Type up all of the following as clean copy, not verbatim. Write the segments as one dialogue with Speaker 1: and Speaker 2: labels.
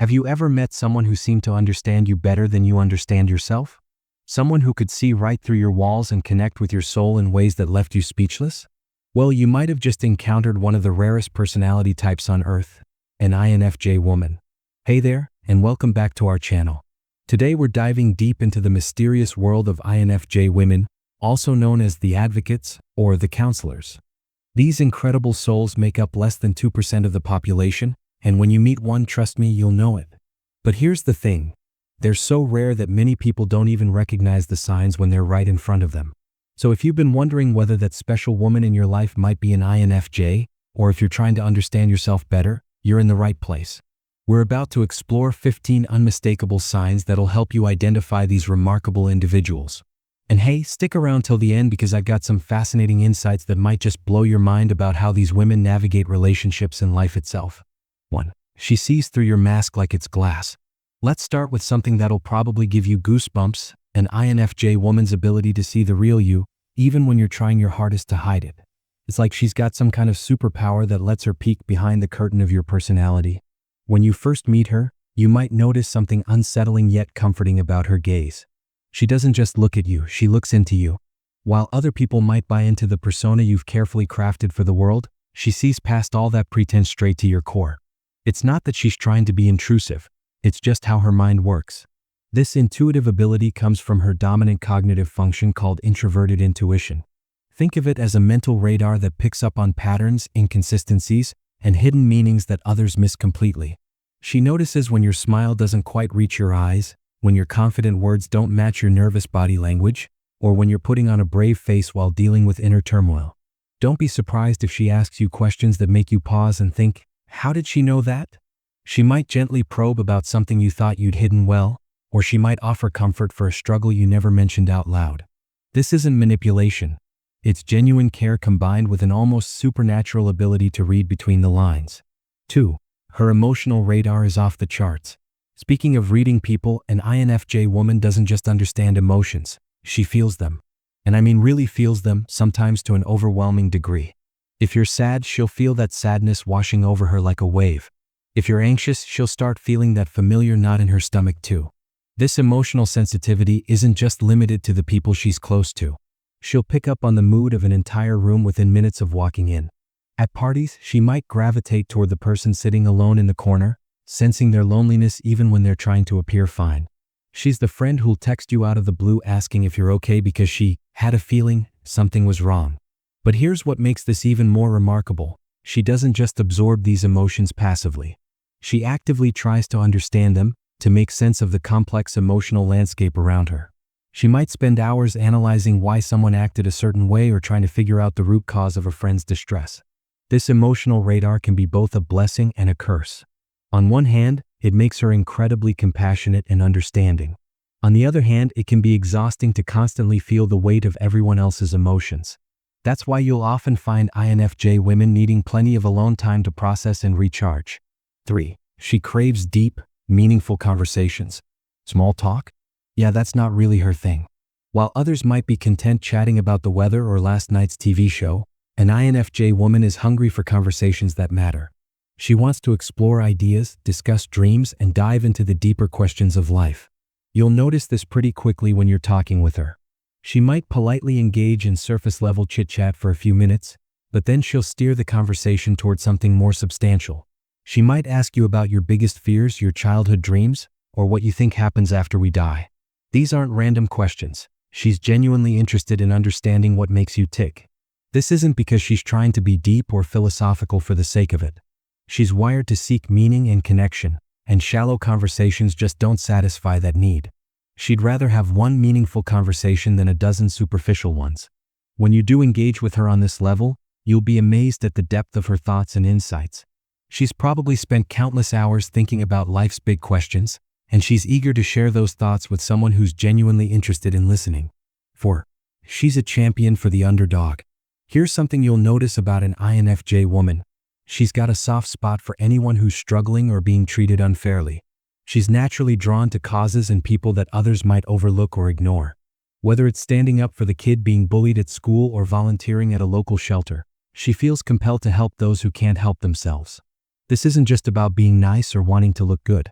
Speaker 1: Have you ever met someone who seemed to understand you better than you understand yourself? Someone who could see right through your walls and connect with your soul in ways that left you speechless? Well, you might have just encountered one of the rarest personality types on Earth, an INFJ woman. Hey there, and welcome back to our channel. Today we're diving deep into the mysterious world of INFJ women, also known as the advocates or the counselors. These incredible souls make up less than 2% of the population, and when you meet one, trust me, you'll know it. But here's the thing. They're so rare that many people don't even recognize the signs when they're right in front of them. So if you've been wondering whether that special woman in your life might be an INFJ, or if you're trying to understand yourself better, you're in the right place. We're about to explore 15 unmistakable signs that'll help you identify these remarkable individuals. And hey, stick around till the end because I've got some fascinating insights that might just blow your mind about how these women navigate relationships and life itself. 1. She sees through your mask like it's glass. Let's start with something that'll probably give you goosebumps, an INFJ woman's ability to see the real you, even when you're trying your hardest to hide it. It's like she's got some kind of superpower that lets her peek behind the curtain of your personality. When you first meet her, you might notice something unsettling yet comforting about her gaze. She doesn't just look at you, she looks into you. While other people might buy into the persona you've carefully crafted for the world, she sees past all that pretense straight to your core. It's not that she's trying to be intrusive, it's just how her mind works. This intuitive ability comes from her dominant cognitive function called introverted intuition. Think of it as a mental radar that picks up on patterns, inconsistencies, and hidden meanings that others miss completely. She notices when your smile doesn't quite reach your eyes, when your confident words don't match your nervous body language, or when you're putting on a brave face while dealing with inner turmoil. Don't be surprised if she asks you questions that make you pause and think, how did she know that? She might gently probe about something you thought you'd hidden well, or she might offer comfort for a struggle you never mentioned out loud. This isn't manipulation. It's genuine care combined with an almost supernatural ability to read between the lines. 2. Her emotional radar is off the charts. Speaking of reading people, an INFJ woman doesn't just understand emotions, she feels them. And I mean really feels them, sometimes to an overwhelming degree. If you're sad, she'll feel that sadness washing over her like a wave. If you're anxious, she'll start feeling that familiar knot in her stomach too. This emotional sensitivity isn't just limited to the people she's close to. She'll pick up on the mood of an entire room within minutes of walking in. At parties, she might gravitate toward the person sitting alone in the corner, sensing their loneliness even when they're trying to appear fine. She's the friend who'll text you out of the blue asking if you're okay because she had a feeling something was wrong. But here's what makes this even more remarkable. She doesn't just absorb these emotions passively. She actively tries to understand them, to make sense of the complex emotional landscape around her. She might spend hours analyzing why someone acted a certain way or trying to figure out the root cause of a friend's distress. This emotional radar can be both a blessing and a curse. On one hand, it makes her incredibly compassionate and understanding. On the other hand, it can be exhausting to constantly feel the weight of everyone else's emotions. That's why you'll often find INFJ women needing plenty of alone time to process and recharge. 3. She craves deep, meaningful conversations. Small talk? Yeah, that's not really her thing. While others might be content chatting about the weather or last night's TV show, an INFJ woman is hungry for conversations that matter. She wants to explore ideas, discuss dreams, and dive into the deeper questions of life. You'll notice this pretty quickly when you're talking with her. She might politely engage in surface-level chit-chat for a few minutes, but then she'll steer the conversation toward something more substantial. She might ask you about your biggest fears, your childhood dreams, or what you think happens after we die. These aren't random questions. She's genuinely interested in understanding what makes you tick. This isn't because she's trying to be deep or philosophical for the sake of it. She's wired to seek meaning and connection, and shallow conversations just don't satisfy that need. She'd rather have one meaningful conversation than a dozen superficial ones. When you do engage with her on this level, you'll be amazed at the depth of her thoughts and insights. She's probably spent countless hours thinking about life's big questions, and she's eager to share those thoughts with someone who's genuinely interested in listening. 4. She's a champion for the underdog. Here's something you'll notice about an INFJ woman. She's got a soft spot for anyone who's struggling or being treated unfairly. She's naturally drawn to causes and people that others might overlook or ignore. Whether it's standing up for the kid being bullied at school or volunteering at a local shelter, she feels compelled to help those who can't help themselves. This isn't just about being nice or wanting to look good.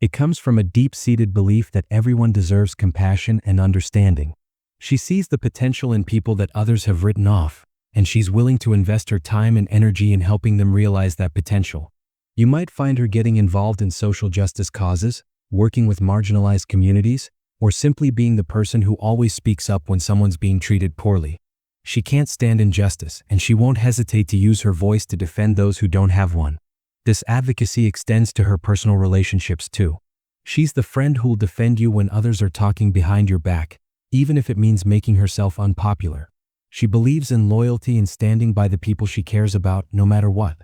Speaker 1: It comes from a deep-seated belief that everyone deserves compassion and understanding. She sees the potential in people that others have written off, and she's willing to invest her time and energy in helping them realize that potential. You might find her getting involved in social justice causes, working with marginalized communities, or simply being the person who always speaks up when someone's being treated poorly. She can't stand injustice, and she won't hesitate to use her voice to defend those who don't have one. This advocacy extends to her personal relationships too. She's the friend who'll defend you when others are talking behind your back, even if it means making herself unpopular. She believes in loyalty and standing by the people she cares about, no matter what.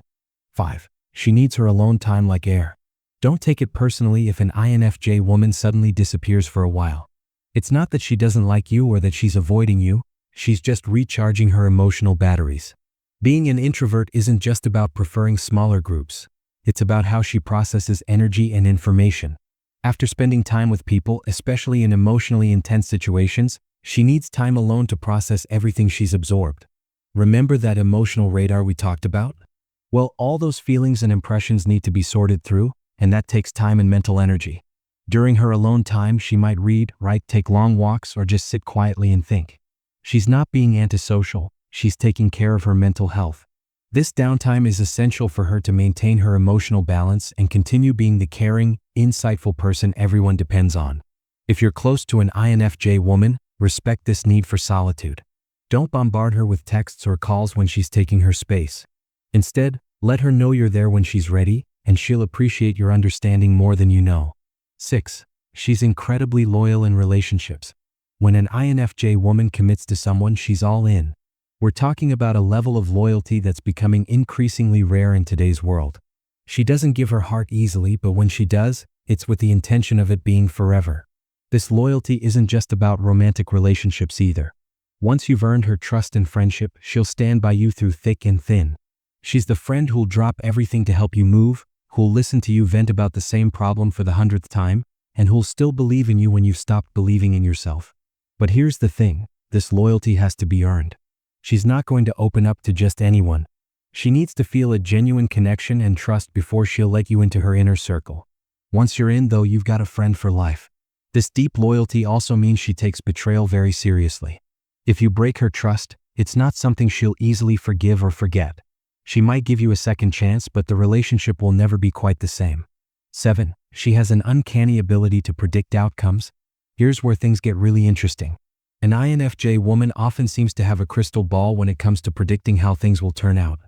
Speaker 1: 5. She needs her alone time like air. Don't take it personally if an INFJ woman suddenly disappears for a while. It's not that she doesn't like you or that she's avoiding you, she's just recharging her emotional batteries. Being an introvert isn't just about preferring smaller groups. It's about how she processes energy and information. After spending time with people, especially in emotionally intense situations, she needs time alone to process everything she's absorbed. Remember that emotional radar we talked about? Well, all those feelings and impressions need to be sorted through, and that takes time and mental energy. During her alone time, she might read, write, take long walks, or just sit quietly and think. She's not being antisocial, she's taking care of her mental health. This downtime is essential for her to maintain her emotional balance and continue being the caring, insightful person everyone depends on. If you're close to an INFJ woman, respect this need for solitude. Don't bombard her with texts or calls when she's taking her space. Instead, let her know you're there when she's ready, and she'll appreciate your understanding more than you know. 6. She's incredibly loyal in relationships. When an INFJ woman commits to someone, she's all in. We're talking about a level of loyalty that's becoming increasingly rare in today's world. She doesn't give her heart easily, but when she does, it's with the intention of it being forever. This loyalty isn't just about romantic relationships either. Once you've earned her trust and friendship, she'll stand by you through thick and thin. She's the friend who'll drop everything to help you move, who'll listen to you vent about the same problem for the 100th time, and who'll still believe in you when you've stopped believing in yourself. But here's the thing, this loyalty has to be earned. She's not going to open up to just anyone. She needs to feel a genuine connection and trust before she'll let you into her inner circle. Once you're in, though, you've got a friend for life. This deep loyalty also means she takes betrayal very seriously. If you break her trust, it's not something she'll easily forgive or forget. She might give you a second chance, but the relationship will never be quite the same. 7. She has an uncanny ability to predict outcomes. Here's where things get really interesting. An INFJ woman often seems to have a crystal ball when it comes to predicting how things will turn out.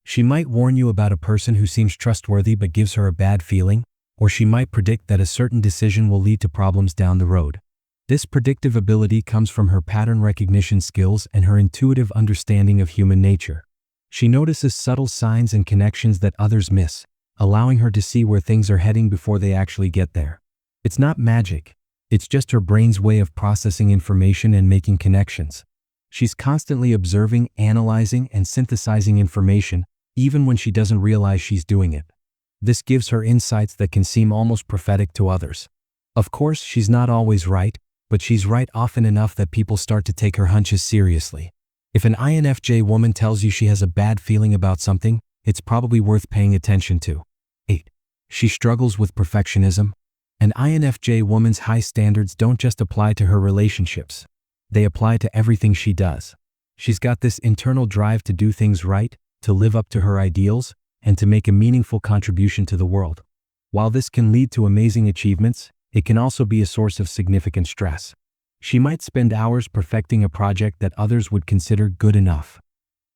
Speaker 1: She might warn you about a person who seems trustworthy but gives her a bad feeling, or she might predict that a certain decision will lead to problems down the road. This predictive ability comes from her pattern recognition skills and her intuitive understanding of human nature. She notices subtle signs and connections that others miss, allowing her to see where things are heading before they actually get there. It's not magic. It's just her brain's way of processing information and making connections. She's constantly observing, analyzing, and synthesizing information, even when she doesn't realize she's doing it. This gives her insights that can seem almost prophetic to others. Of course, she's not always right, but she's right often enough that people start to take her hunches seriously. If an INFJ woman tells you she has a bad feeling about something, it's probably worth paying attention to. 8. She struggles with perfectionism. An INFJ woman's high standards don't just apply to her relationships. They apply to everything she does. She's got this internal drive to do things right, to live up to her ideals, and to make a meaningful contribution to the world. While this can lead to amazing achievements, it can also be a source of significant stress. She might spend hours perfecting a project that others would consider good enough.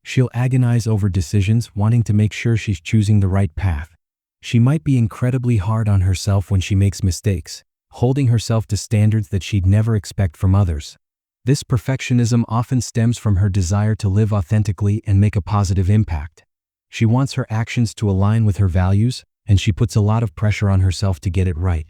Speaker 1: She'll agonize over decisions, wanting to make sure she's choosing the right path. She might be incredibly hard on herself when she makes mistakes, holding herself to standards that she'd never expect from others. This perfectionism often stems from her desire to live authentically and make a positive impact. She wants her actions to align with her values, and she puts a lot of pressure on herself to get it right.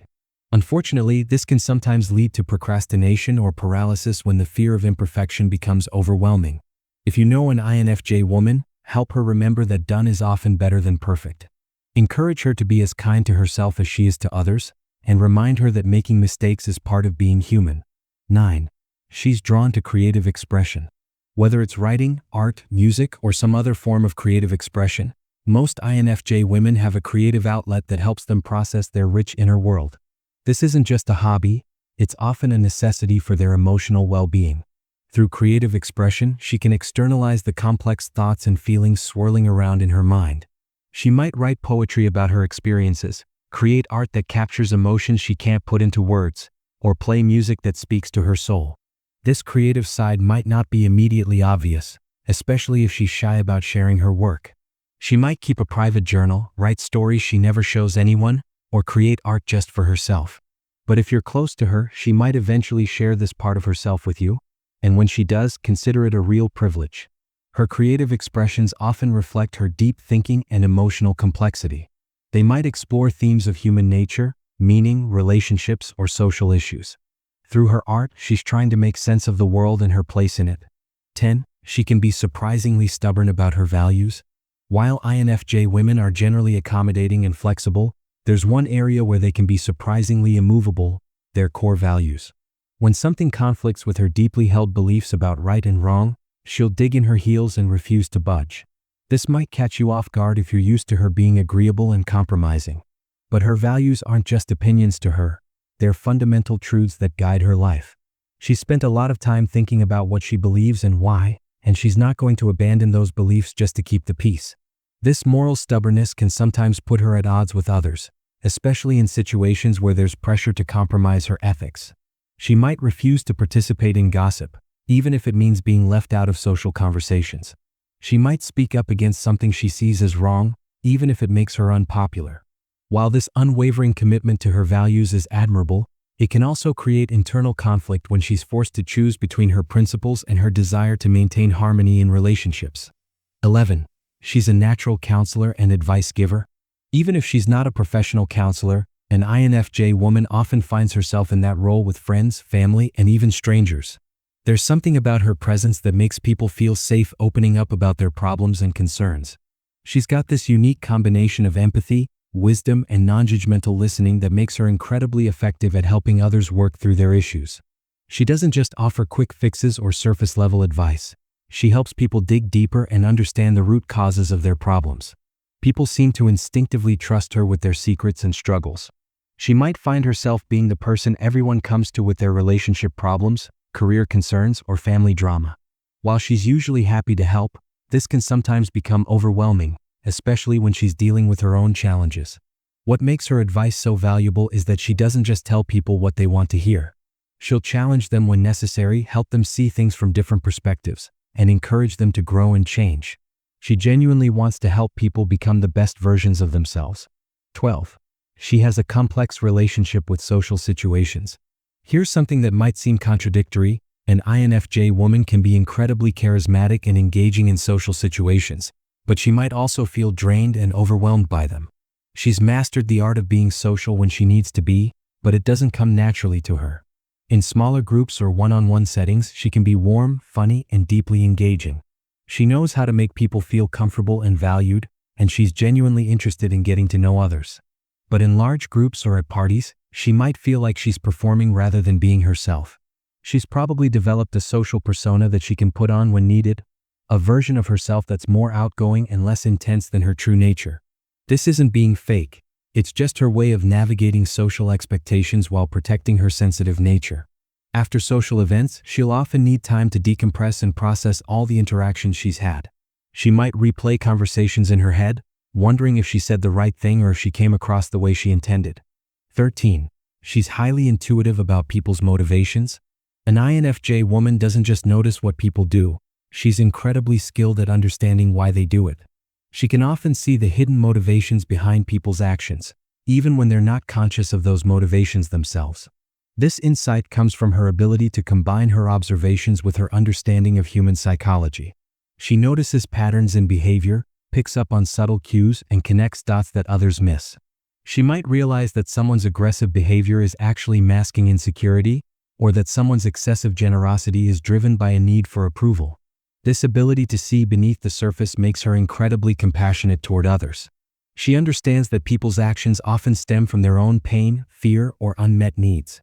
Speaker 1: Unfortunately, this can sometimes lead to procrastination or paralysis when the fear of imperfection becomes overwhelming. If you know an INFJ woman, help her remember that done is often better than perfect. Encourage her to be as kind to herself as she is to others, and remind her that making mistakes is part of being human. 9. She's drawn to creative expression. Whether it's writing, art, music, or some other form of creative expression, most INFJ women have a creative outlet that helps them process their rich inner world. This isn't just a hobby, it's often a necessity for their emotional well-being. Through creative expression, she can externalize the complex thoughts and feelings swirling around in her mind. She might write poetry about her experiences, create art that captures emotions she can't put into words, or play music that speaks to her soul. This creative side might not be immediately obvious, especially if she's shy about sharing her work. She might keep a private journal, write stories she never shows anyone, or create art just for herself. But if you're close to her, she might eventually share this part of herself with you, and when she does, consider it a real privilege. Her creative expressions often reflect her deep thinking and emotional complexity. They might explore themes of human nature, meaning, relationships, or social issues. Through her art, she's trying to make sense of the world and her place in it. 10. She can be surprisingly stubborn about her values. While INFJ women are generally accommodating and flexible, there's one area where they can be surprisingly immovable: their core values. When something conflicts with her deeply held beliefs about right and wrong, she'll dig in her heels and refuse to budge. This might catch you off guard if you're used to her being agreeable and compromising. But her values aren't just opinions to her, they're fundamental truths that guide her life. She's spent a lot of time thinking about what she believes and why, and she's not going to abandon those beliefs just to keep the peace. This moral stubbornness can sometimes put her at odds with others, especially in situations where there's pressure to compromise her ethics. She might refuse to participate in gossip, even if it means being left out of social conversations. She might speak up against something she sees as wrong, even if it makes her unpopular. While this unwavering commitment to her values is admirable, it can also create internal conflict when she's forced to choose between her principles and her desire to maintain harmony in relationships. 11. She's a natural counselor and advice giver. Even if she's not a professional counselor, an INFJ woman often finds herself in that role with friends, family, and even strangers. There's something about her presence that makes people feel safe opening up about their problems and concerns. She's got this unique combination of empathy, wisdom, and non-judgmental listening that makes her incredibly effective at helping others work through their issues. She doesn't just offer quick fixes or surface-level advice. She helps people dig deeper and understand the root causes of their problems. People seem to instinctively trust her with their secrets and struggles. She might find herself being the person everyone comes to with their relationship problems, career concerns, or family drama. While she's usually happy to help, this can sometimes become overwhelming, especially when she's dealing with her own challenges. What makes her advice so valuable is that she doesn't just tell people what they want to hear. She'll challenge them when necessary, help them see things from different perspectives, and encourage them to grow and change. She genuinely wants to help people become the best versions of themselves. 12. She has a complex relationship with social situations. Here's something that might seem contradictory: an INFJ woman can be incredibly charismatic and engaging in social situations, but she might also feel drained and overwhelmed by them. She's mastered the art of being social when she needs to be, but it doesn't come naturally to her. In smaller groups or one-on-one settings, she can be warm, funny, and deeply engaging. She knows how to make people feel comfortable and valued, and she's genuinely interested in getting to know others. But in large groups or at parties, she might feel like she's performing rather than being herself. She's probably developed a social persona that she can put on when needed, a version of herself that's more outgoing and less intense than her true nature. This isn't being fake, it's just her way of navigating social expectations while protecting her sensitive nature. After social events, she'll often need time to decompress and process all the interactions she's had. She might replay conversations in her head, wondering if she said the right thing or if she came across the way she intended. 13. She's highly intuitive about people's motivations. An INFJ woman doesn't just notice what people do, she's incredibly skilled at understanding why they do it. She can often see the hidden motivations behind people's actions, even when they're not conscious of those motivations themselves. This insight comes from her ability to combine her observations with her understanding of human psychology. She notices patterns in behavior, picks up on subtle cues, and connects dots that others miss. She might realize that someone's aggressive behavior is actually masking insecurity, or that someone's excessive generosity is driven by a need for approval. This ability to see beneath the surface makes her incredibly compassionate toward others. She understands that people's actions often stem from their own pain, fear, or unmet needs.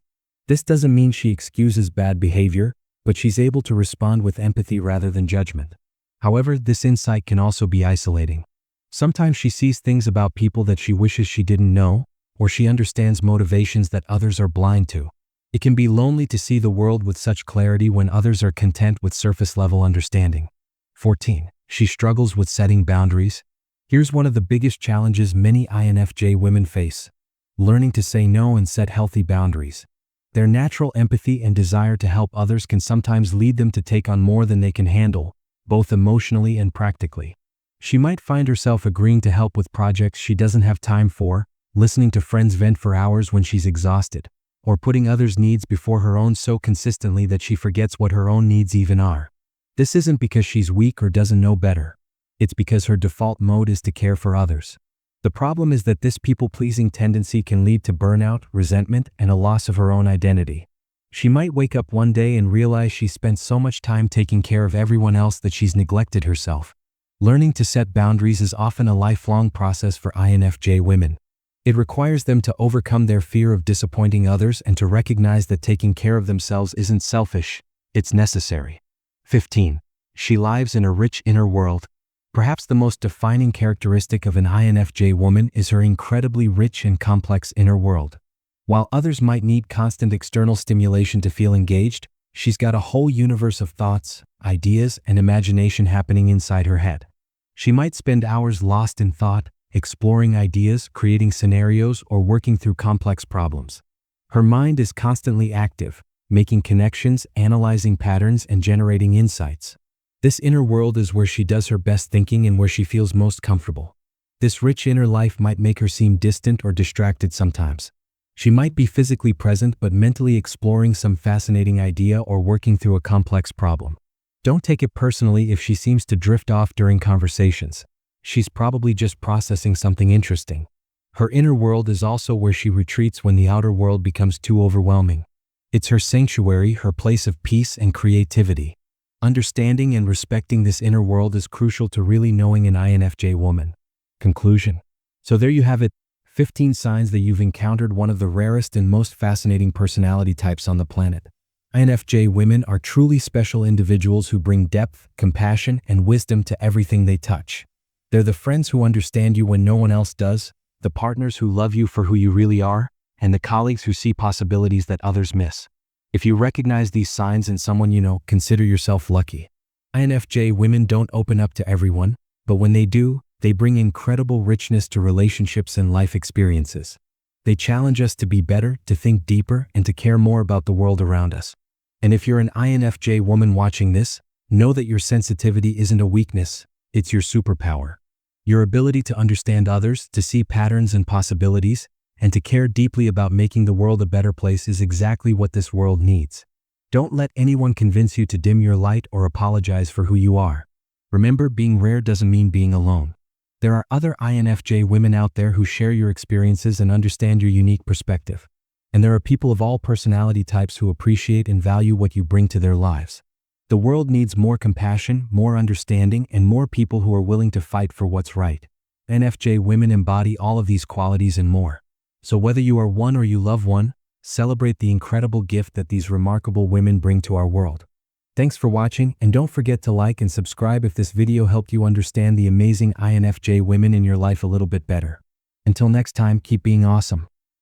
Speaker 1: This doesn't mean she excuses bad behavior, but she's able to respond with empathy rather than judgment. However, this insight can also be isolating. Sometimes she sees things about people that she wishes she didn't know, or she understands motivations that others are blind to. It can be lonely to see the world with such clarity when others are content with surface-level understanding. 14. She struggles with setting boundaries. Here's one of the biggest challenges many INFJ women face: learning to say no and set healthy boundaries. Their natural empathy and desire to help others can sometimes lead them to take on more than they can handle, both emotionally and practically. She might find herself agreeing to help with projects she doesn't have time for, listening to friends vent for hours when she's exhausted, or putting others' needs before her own so consistently that she forgets what her own needs even are. This isn't because she's weak or doesn't know better. It's because her default mode is to care for others. The problem is that this people-pleasing tendency can lead to burnout, resentment, and a loss of her own identity. She might wake up one day and realize she spent so much time taking care of everyone else that she's neglected herself. Learning to set boundaries is often a lifelong process for INFJ women. It requires them to overcome their fear of disappointing others and to recognize that taking care of themselves isn't selfish, it's necessary. 15. She lives in a rich inner world. Perhaps the most defining characteristic of an INFJ woman is her incredibly rich and complex inner world. While others might need constant external stimulation to feel engaged, she's got a whole universe of thoughts, ideas, and imagination happening inside her head. She might spend hours lost in thought, exploring ideas, creating scenarios, or working through complex problems. Her mind is constantly active, making connections, analyzing patterns, and generating insights. This inner world is where she does her best thinking and where she feels most comfortable. This rich inner life might make her seem distant or distracted sometimes. She might be physically present but mentally exploring some fascinating idea or working through a complex problem. Don't take it personally if she seems to drift off during conversations. She's probably just processing something interesting. Her inner world is also where she retreats when the outer world becomes too overwhelming. It's her sanctuary, her place of peace and creativity. Understanding and respecting this inner world is crucial to really knowing an INFJ woman. Conclusion. So there you have it, 15 signs that you've encountered one of the rarest and most fascinating personality types on the planet. INFJ women are truly special individuals who bring depth, compassion, and wisdom to everything they touch. They're the friends who understand you when no one else does, the partners who love you for who you really are, and the colleagues who see possibilities that others miss. If you recognize these signs in someone you know, consider yourself lucky. INFJ women don't open up to everyone, but when they do, they bring incredible richness to relationships and life experiences. They challenge us to be better, to think deeper, and to care more about the world around us. And if you're an INFJ woman watching this, know that your sensitivity isn't a weakness, it's your superpower. Your ability to understand others, to see patterns and possibilities, and to care deeply about making the world a better place is exactly what this world needs. Don't let anyone convince you to dim your light or apologize for who you are. Remember, being rare doesn't mean being alone. There are other INFJ women out there who share your experiences and understand your unique perspective. And there are people of all personality types who appreciate and value what you bring to their lives. The world needs more compassion, more understanding, and more people who are willing to fight for what's right. INFJ women embody all of these qualities and more. So whether you are one or you love one, celebrate the incredible gift that these remarkable women bring to our world. Thanks for watching, and don't forget to like and subscribe if this video helped you understand the amazing INFJ women in your life a little bit better. Until next time, keep being awesome.